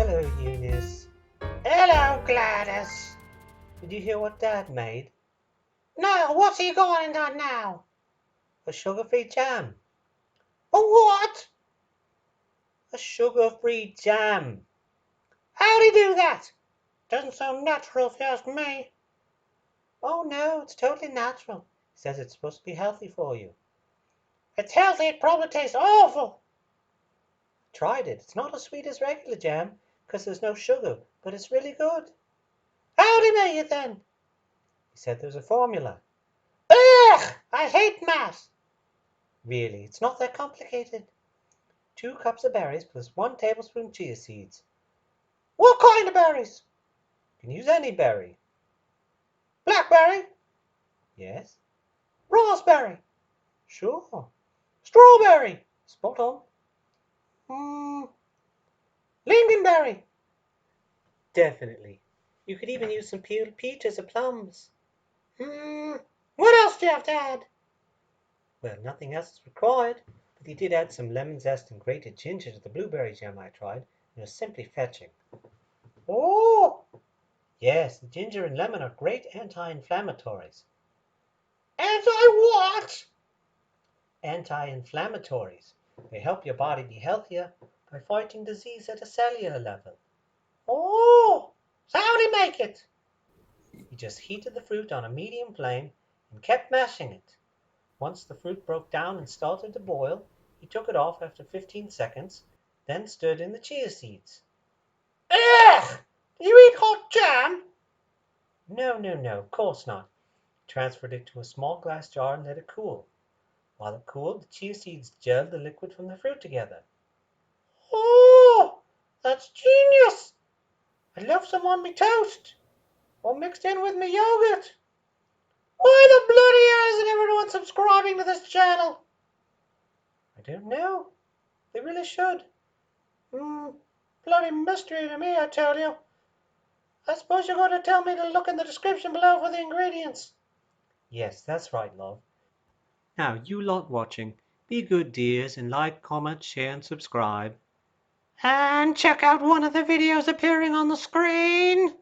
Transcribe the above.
Hello, Eunice. Hello, Gladys. Did you hear what Dad made? No, what's he going on now? A sugar-free jam. A what? A sugar-free jam. How'd he do that? Doesn't sound natural if you ask me. Oh no, it's totally natural. He says it's supposed to be healthy for you. It's healthy, it probably tastes awful. Tried it. It's not as sweet as regular jam because there's no sugar, but it's really good. How'd he make it then? He said there's a formula. Ugh! I hate math. Really, it's not that complicated. 2 cups of berries plus 1 tablespoon chia seeds. What kind of berries? You can use any berry. Blackberry? Yes? Raspberry? Sure. Strawberry? Spot on. Lingonberry? Definitely. You could even use some peeled peaches or plums. What else do you have to add? Well, nothing else is required, but he did add some lemon zest and grated ginger to the blueberry jam I tried. It was simply fetching. Oh, Yes, the ginger and lemon are great anti-inflammatories. anti-what? Anti-inflammatories. They help your body be healthier by fighting disease at a cellular level. Oh, so how'd he make it? He just heated the fruit on a medium flame and kept mashing it. Once the fruit broke down and started to boil, he took it off after 15 seconds, then stirred in the chia seeds. Ugh! Do you eat hot jam? No, of course not. He transferred it to a small glass jar and let it cool. While it cooled, the chia seeds gelled the liquid from the fruit together. Oh, that's genius! I'd love some on me toast, or mixed in with me yogurt. Why the bloody hell isn't everyone subscribing to this channel? I don't know. They really should. Bloody mystery to me, I tell you. I suppose you're going to tell me to look in the description below for the ingredients. Yes, that's right, love. Now, you lot watching, be good dears and like, comment, share, and subscribe. And check out one of the videos appearing on the screen.